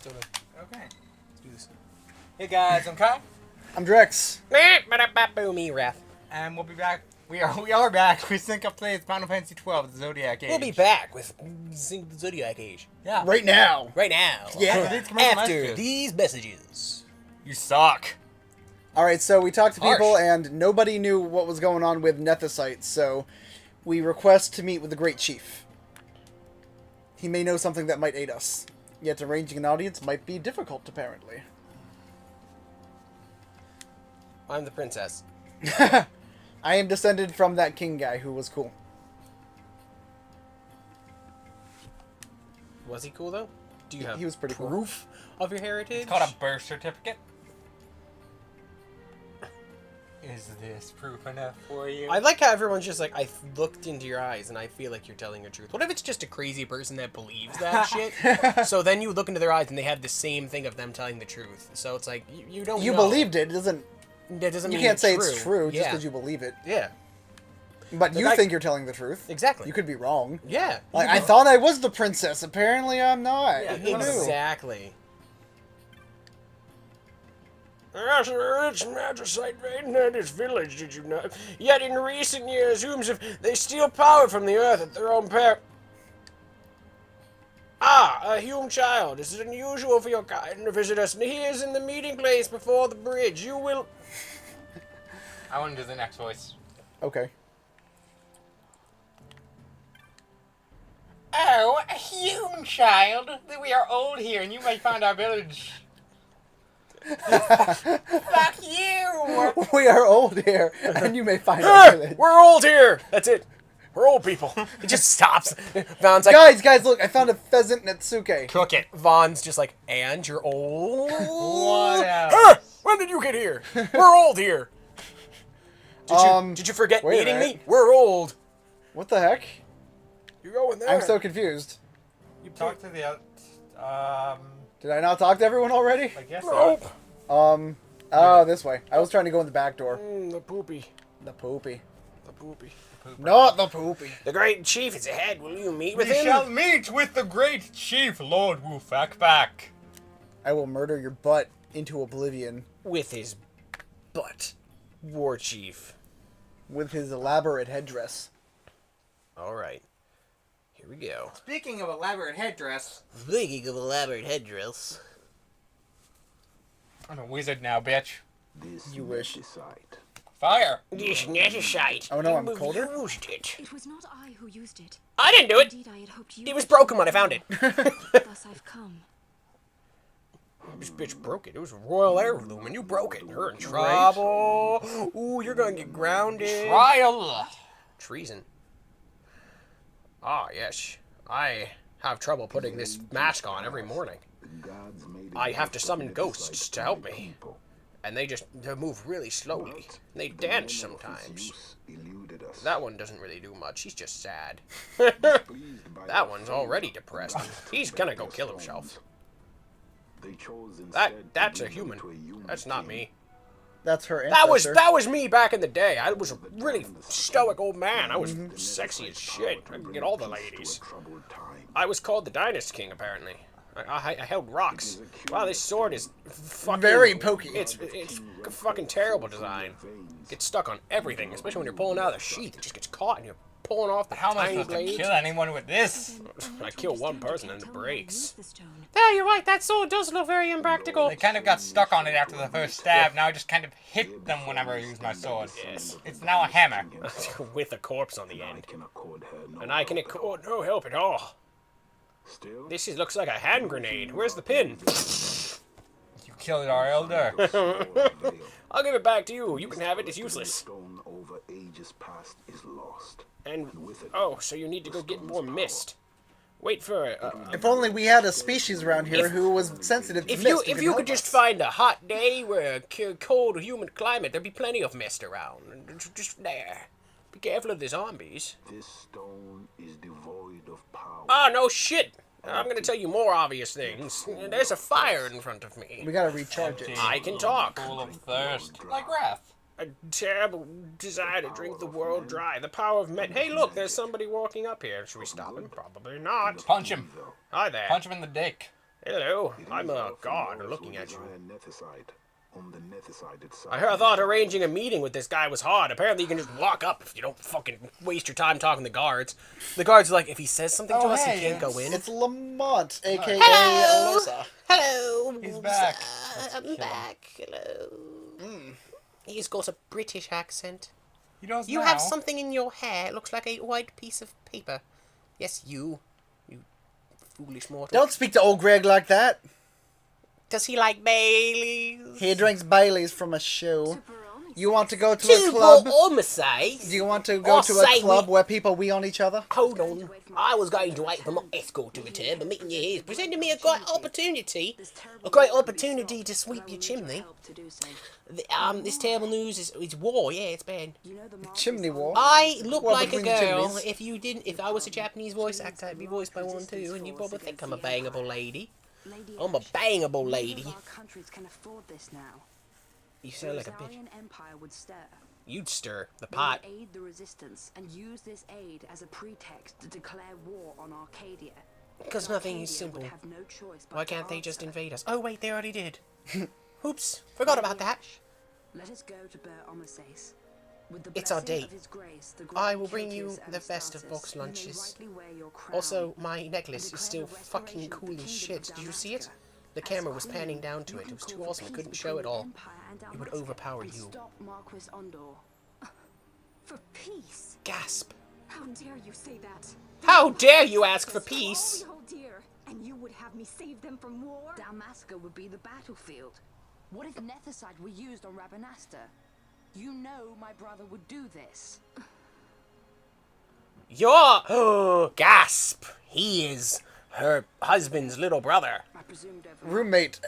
totally. Okay. Let's do this. Hey guys, I'm Kai, I'm Drex. Me, Wrath. and we'll be back. We are back. We sync up plays Final Fantasy XII The Zodiac Age. We'll be back with the Zodiac Age. Yeah. Right now. Right now. Yeah. After these commercial After messages. these messages. You suck. Alright, so we talked to people Harsh. and nobody knew what was going on with Nethicite, so we request to meet with the Great Chief. He may know something that might aid us. Yet arranging an audience might be difficult, apparently. I'm the princess. I am descended from that king guy who was cool. Was he cool, though? Do you have He was pretty cool. proof of your heritage? It's called a birth certificate. Is this proof enough for you? I like how everyone's just like, I looked into your eyes and I feel like you're telling the truth. What if it's just a crazy person that believes that shit? So then you look into their eyes and they have the same thing of them telling the truth. So it's like, you don't You know. believed it. It doesn't. That doesn't You mean can't say it's it's true just Yeah. because you believe it. Yeah. But The you guy- think you're telling the truth. Exactly. You could be wrong. Yeah. Like, I thought I was the princess. Apparently, I'm not. Yeah, Who knew? exactly. There's a rich magicite reigning in this village, did you know? Yet in recent years, they steal power from the earth at their own peril. Ah, a human child. It is unusual for your kind to visit us, and he is in the meeting place before the bridge. You will... I want to do the next voice. Okay. Oh, a human child. We are old here, and you may find our village. Fuck you! We are old here, and you may find our village. We're old here! That's it. We're old people. It just stops. Vaughn's like... Guys, look! I found a pheasant Natsuke. Cook it. Vaughn's just like, and you're old? What else? Huh, when did you get here? We're old here. Did you forget wait a meeting minute. me? We're old. What the heck? You're going there. I'm so confused. You talk to the other. Did I not talk to everyone already? I guess so. Nope. Oh, this way. I was trying to go in the back door. The poopy. The poopy. The poopy. Not the poopy. The great chief is ahead. Will you meet with We him? shall meet with the great chief, Lord Wufakbak. I will murder your butt into oblivion With his butt. War chief. with his elaborate headdress. Alright. Here we go. Speaking of elaborate headdress, Speaking of elaborate headdress. I'm a wizard now, bitch. You wish. Fire! This netherite. Oh no, I'm You colder? used it. It was not I who used it. I didn't do it. Indeed, I had hoped you. It was broken when I found it. Thus I've come. This bitch broke it. It was a royal heirloom, and you broke it. You're in trouble. Ooh, you're gonna get grounded. Trial! Treason. Ah, yes. I have trouble putting this mask on every morning. I have to summon ghosts to help me. And they move really slowly. They dance sometimes. That one doesn't really do much. He's just sad. That one's already depressed. He's gonna go kill himself. That's a human. That's not me. That's her ancestor. That was me back in the day. I was a really stoic old man. I was sexy as shit. I could get all the ladies. I was called the Dynast King, apparently. I held rocks. Wow, this sword is fucking... Very pokey. It's a fucking terrible design. Gets stuck on everything, especially when you're pulling out of the sheath. It just gets caught and you're pulling off the How am I tiny supposed to blades. kill anyone with this? I kill one person and it breaks. The stone. Yeah, you're right. That sword does look very impractical. They kind of got stuck on it after the first stab. Now I just kind of hit them whenever I use my sword. Yes. It's now a hammer. With a corpse on the end. And I can accord no help at all. This looks like a hand grenade. Where's the pin? You killed our elder. I'll give it back to you. You can have it. It's useless. And oh, so you need to go get more mist. Wait for If only we had a species around here who was sensitive to if mist. you help could just us. find a hot day where a cold humid climate, there'd be plenty of mist around. Just there. Be careful of the zombies. This stone is devoid of power. Ah, no shit. I'm gonna tell you more obvious things. There's a fire in front of me. We gotta recharge it. I can talk. Full of thirst. Like Wrath. A terrible desire to drink the world dry. The power of men. Hey, look, there's somebody walking up here. Should we stop him? Probably not. Punch him. Hi there. Punch him in the dick. Hello, It I'm is a often god those looking who at you. desire nethicite on the nethicite itself. I thought arranging a meeting with this guy was hard. Apparently you can just walk up if you don't fucking waste your time talking to guards. The guards are like, if he says something to Oh, us, hey, he can't go in. It's Lamont, aka Hello! Alosa. Hello! He's back. Let's I'm kill him. back. Hello. He's got a British accent. He does You now. have something in your hair. It looks like a white piece of paper. Yes, you foolish mortal. Don't speak to old Greg like that. Does he like Baileys? He drinks Baileys from a show. You want to go to a Two club? homicides? Do you want to go to a club where people wee on each other? Hold on. I was going to wait for my escort to return, but meeting you here has presented me a great opportunity. A great opportunity to sweep your chimney. This terrible news is war. Yeah, it's bad. Chimney war. I look Well, like a between the girl. chimneys. If I was a Japanese voice actor, I'd be voiced by one too, and you probably think I'm a bangable lady. I'm a bangable lady. Our countries can afford this now. You sound like a bitch. Rosarian Empire would stir. You'd stir the They pot. would aid the resistance and use this aid as a pretext to declare war on Arcadia. Because nothing is Arcadia simple. would have no choice but Why to can't they just answer. invade us? Oh wait, they already did. Oops, forgot about that. Let us go to Ber Omases. With the It's our blessing date. of his grace, the I great will bring you Catus and the best of Astartes, box you may lunches. rightly wear your crown Also, my necklace and is declare still the fucking restoration of cool the as kingdom shit. of Did you see it? Dalmasca. The As camera was queen, panning down to you it. can It was call too for awesome. It peace couldn't show between it all. Empire and It would Dalmasca overpower and you. Stop Marquis Ondor. For peace. Gasp. How dare you say that? How dare you ask for peace? Oh dear. And you would have me save them from war? Dalmasca would be the battlefield. What if nethicite were used on Rabanasta? You know my brother would do this. You're... gasp. He is her husband's little brother. I presumed over Roommate.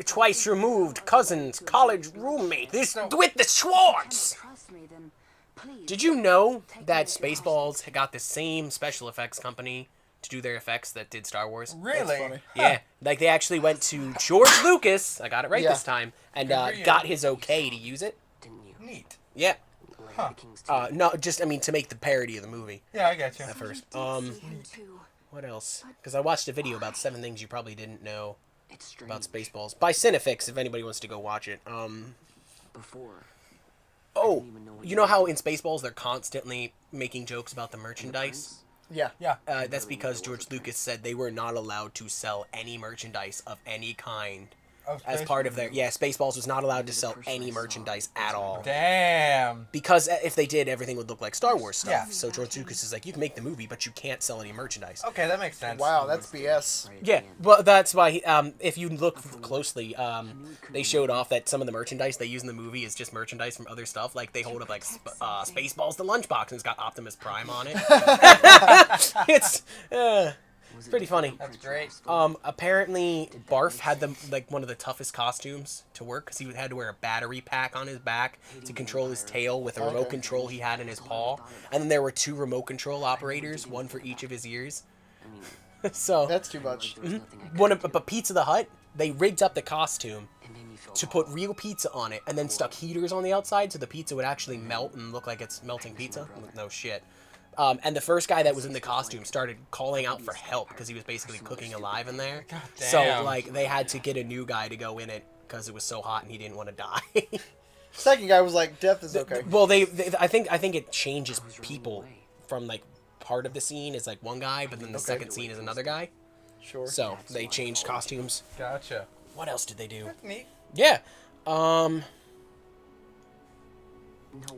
Twice removed, cousins, college roommate. This with the Schwartz. trust me, then please. Did you know that Spaceballs got the same special effects company to do their effects that did Star Wars? Really? funny. Yeah, like they actually went to George Lucas. I got it right Yeah. this time, and Good for you. got his okay to use it. Neat. Yeah. Huh. No, just I mean to make the parody of the movie Yeah, I got you. at first. Too. What else? Because I watched a video about 7 things you probably didn't know It's strange. about Spaceballs by Cinefix. If anybody wants to go watch it. Before. Oh, you know how in Spaceballs they're constantly making jokes about the merchandise? Yeah. Yeah. That's because George Lucas said they were not allowed to sell any merchandise of any kind as part of their... Yeah, Spaceballs was not allowed to sell any merchandise at all. Damn. Because if they did, everything would look like Star Wars stuff. Yeah. So George Lucas is like, you can make the movie, but you can't sell any merchandise. Okay, that makes sense. Wow, that's BS. Yeah, well, that's why, if you look closely, they showed off that some of the merchandise they use in the movie is just merchandise from other stuff. Like, they hold up, like, Spaceballs the Lunchbox, and it's got Optimus Prime on it. It's pretty funny. That's great. Apparently, Barf had one of the toughest costumes to work, because he had to wear a battery pack on his back to control his tail with a remote control he had in his paw. And then there were 2 remote control operators, one for each of his ears. So... That's too much. But Pizza the Hut, they rigged up the costume to put real pizza on it and then stuck heaters on the outside so the pizza would actually melt and look like it's melting pizza. No shit. And the first guy that was in the costume started calling out for help because he was basically cooking alive in there. So, damn. like, they had to get a new guy to go in it because it was so hot and he didn't want to die. Second guy was like, death is okay. Well, I think it changes people from, like, part of the scene is, like, one guy, but then the second scene is another guy. Sure. So, they changed costumes. Gotcha. What else did they do? That's neat. Yeah.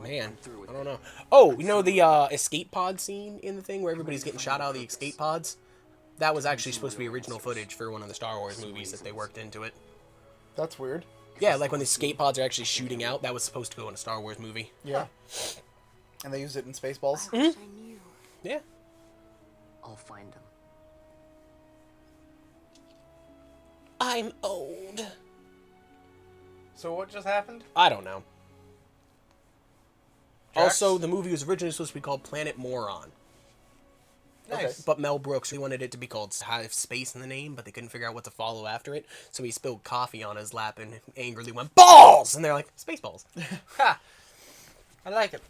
Man, I don't know. Oh, you know the escape pod scene in the thing where everybody's getting shot out of the escape pods? That was actually supposed to be original footage for one of the Star Wars movies that they worked into it. That's weird. Yeah, like when the escape pods are actually shooting out, that was supposed to go in a Star Wars movie. Yeah. And they used it in Spaceballs. I wish I knew. Yeah. I'll find them. I'm old. So what just happened? I don't know. Jax? Also, the movie was originally supposed to be called Planet Moron. Nice. But Mel Brooks, he wanted it to be called have space in the name, but they couldn't figure out what to follow after it. So he spilled coffee on his lap and angrily went, balls! And they're like, Spaceballs. Ha! I like it.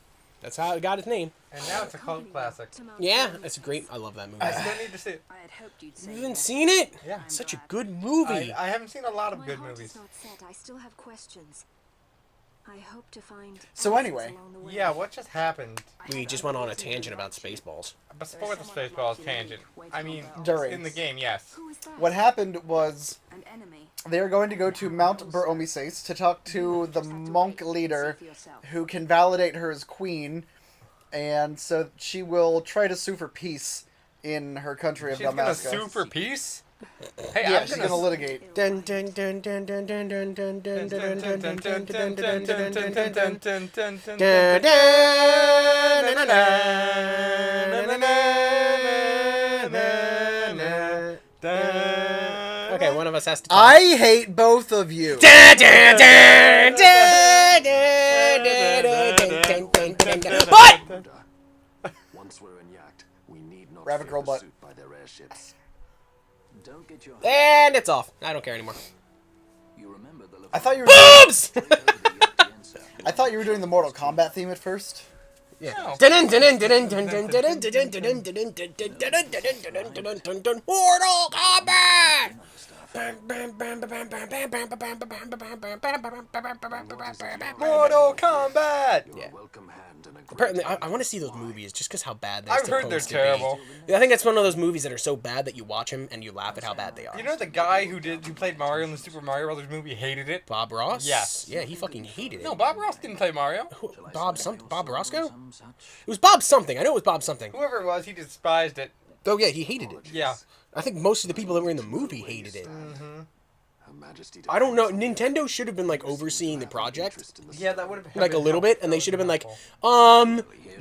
That's how it got its name. And now it's a cult classic. Yeah, it's great. I love that movie. I still need to see it. I had hoped you'd say You haven't yes. seen it? Yeah. Such a good movie. I haven't seen a lot of My good heart movies. is not set. I still have questions. I hope to find. So answers anyway. along the way. Yeah, what just happened? We just went on a tangent about Spaceballs. Before the Spaceballs tangent. I mean, During. in the game, yes. Who is that? What happened was An enemy. they are going to go to Mount Ber-Omises to talk to the monk leader See for yourself. who can validate her as queen, and so she will try to sue for peace in her country of She's gonna Damascus. sue for peace? Hey, Yeah, I'm she's gonna litigate. Dun dun dun dun dun dun dun dun dun dun dun dun dun dun dun dun dun dun dun dun. Okay, one of us has to talk. I hate both of you. What? Once we're in Yacht, we need not Rabbit fear girl butt. pursuit by their airships. Don't get your And it's off. I don't care anymore. You remember the I thought you were. Boobs! I thought you were doing the Mortal Kombat theme at first. Yeah. No. Mortal Kombat! Mortal Kombat! Yeah. welcome hand and a great Apparently, I want to see those movies just because how bad they're I've heard they're supposed to be. terrible. I think that's one of those movies that are so bad that you watch them and you laugh at how bad they are. You know the guy who played Mario in the Super Mario Brothers movie hated it? Bob Ross? Yes. Yeah, he fucking hated it. No, Bob Ross didn't play Mario. Bob Roscoe? It was Bob something. I know it was Bob something. Whoever it was, he despised it. Oh yeah, he hated it. Yeah. I think most of the people that were in the movie hated it. Her Majesty I don't know. Nintendo should have been like overseeing the project, Yeah, that would have been like a little bit, and they should have been like,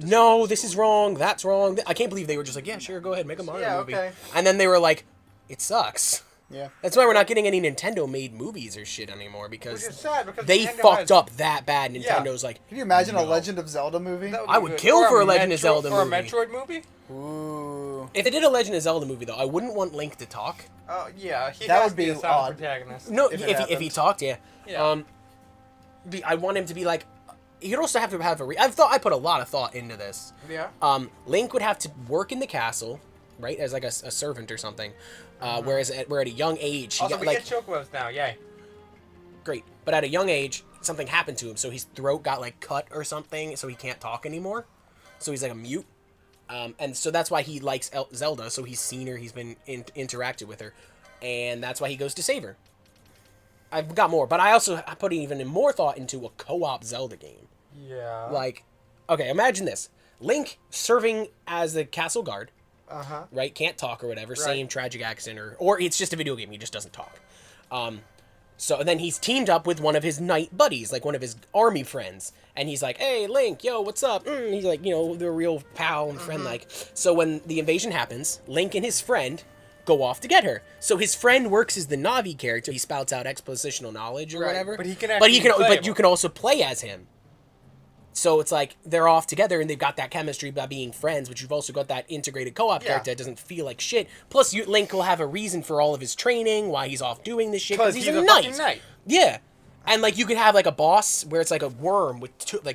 no, this is wrong, that's wrong. I can't believe they were just like, yeah, sure, go ahead, make a Mario Yeah, movie. okay. And then they were like, it sucks. Yeah. That's why we're not getting any Nintendo-made movies or shit anymore because Which is sad because they Nintendo fucked has- up that bad. Yeah. Nintendo's like, Can you imagine a No. Legend of Zelda movie? That I be would good. kill Or for a Legend of Zelda or a movie. Metroid movie? Ooh. if they did a Legend of Zelda movie though, I wouldn't want Link to talk. Oh yeah, he That has would to be be a silent odd. protagonist. No, If it if he happened. talked, yeah. Yeah. I want him to be like. You'd also have to have a. I put a lot of thought into this. Yeah. Link would have to work in the castle, right, as like a servant or something. Whereas we're at a young age, he Also, got we like get chocobos now. Yay. great, but at a young age, something happened to him, so his throat got like cut or something, so he can't talk anymore. So he's like a mute, and so that's why he likes Zelda. So he's seen her, he's been interacted with her, and that's why he goes to save her. I've got more, but I put even more thought into a co-op Zelda game. Yeah. Like, okay, imagine this: Link serving as the castle guard. Right, can't talk or whatever, same tragic accident, or it's just a video game, he just doesn't talk. So then he's teamed up with one of his knight buddies, like one of his army friends, and he's like, hey, Link, yo, what's up? He's like, you know, they're real pal and friend like. So when the invasion happens, Link and his friend go off to get her. So his friend works as the Navi character, he spouts out expositional knowledge or Right, whatever. but he can actually be but you playable. can also play as him. So it's like they're off together and they've got that chemistry by being friends, but you've also got that integrated co-op Yeah. character that doesn't feel like shit. Plus, Link will have a reason for all of his training, why he's off doing this shit, because he's a knight. fucking knight. Yeah. And like you could have like a boss where it's like a worm with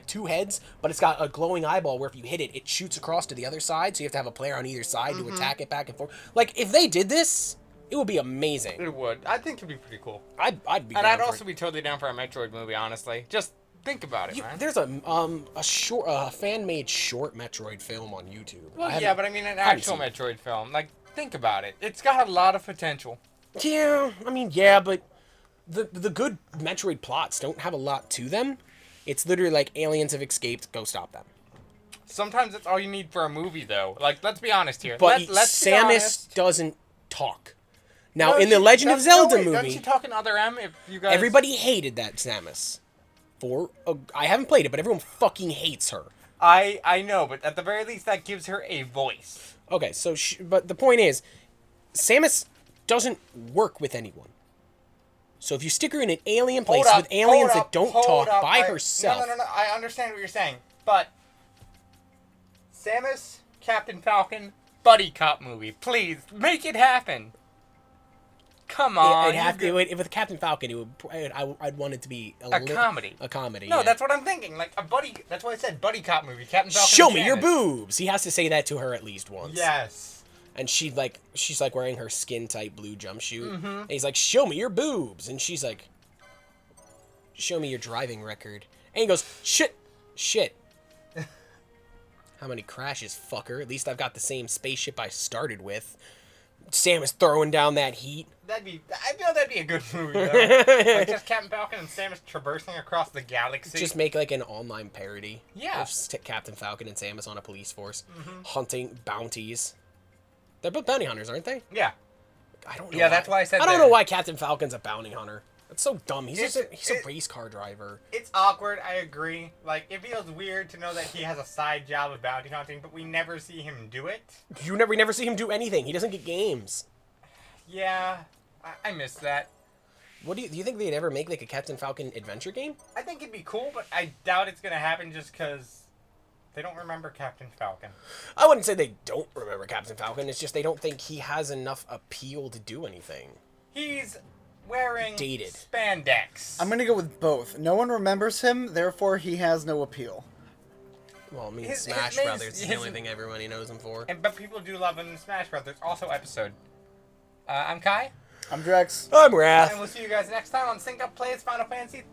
two heads, but it's got a glowing eyeball where if you hit it, it shoots across to the other side. So you have to have a player on either side to attack it back and forth. Like if they did this, it would be amazing. It would. I think it'd be pretty cool. I'd be. And down I'd for also it. be totally down for a Metroid movie, honestly. Just think about it, man. There's a fan made short Metroid film on YouTube. Well, yeah, but I mean an haven't actual seen it. Metroid film. Like, think about it. It's got a lot of potential. Yeah, I mean, yeah, but the good Metroid plots don't have a lot to them. It's literally like aliens have escaped, go stop them. Sometimes that's all you need for a movie, though. Like, let's be honest here. But let's be Samus honest. doesn't talk. Now, No, in the she- Legend of doesn't- no, Zelda wait, Doesn't movie, she talk in Other M? If you guys... everybody hated that Samus. I haven't played it, but everyone fucking hates her. I know, but at the very least, that gives her a voice. Okay, so but the point is, Samus doesn't work with anyone. So if you stick her in an alien place with aliens that don't talk by herself, No. I understand what you're saying, but Samus, Captain Falcon, buddy cop movie, please make it happen. Come on. With Captain Falcon, I'd want it to be comedy. A comedy. No, yeah. that's what I'm thinking. Like a buddy. That's why I said buddy cop movie. Captain Falcon. Show and me your Janice. boobs. He has to say that to her at least once. Yes. And she's like wearing her skin tight blue jumpsuit. Mm-hmm. And he's like, show me your boobs. And she's like, show me your driving record. And he goes, shit. How many crashes, fucker? At least I've got the same spaceship I started with. Sam is throwing down that heat. I feel that'd be a good movie, though. Like just Captain Falcon and Samus traversing across the galaxy. Just make like an online parody. Yeah. Of Captain Falcon and Samus on a police force. Hunting bounties. They're both bounty hunters, aren't they? Yeah. I don't know. Yeah, that's why I said I don't that. know why Captain Falcon's a bounty hunter. That's so dumb. He's a race car driver. It's awkward, I agree. Like, it feels weird to know that he has a side job of bounty hunting, but we never see him do it. We never see him do anything. He doesn't get games. Yeah, I miss that. What do you think they'd ever make like a Captain Falcon adventure game? I think it'd be cool, but I doubt it's gonna happen just because they don't remember Captain Falcon. I wouldn't say they don't remember Captain Falcon. It's just they don't think he has enough appeal to do anything. He's wearing Dated. spandex. I'm gonna go with both. No one remembers him, therefore he has no appeal. Well, I mean, His Smash name's- Brothers is the only thing everybody knows him for. But people do love him in Smash Brothers. Also, episode. I'm Kai, I'm Drex. I'm Wrath. and we'll see you guys next time on Sync Up Plays Final Fantasy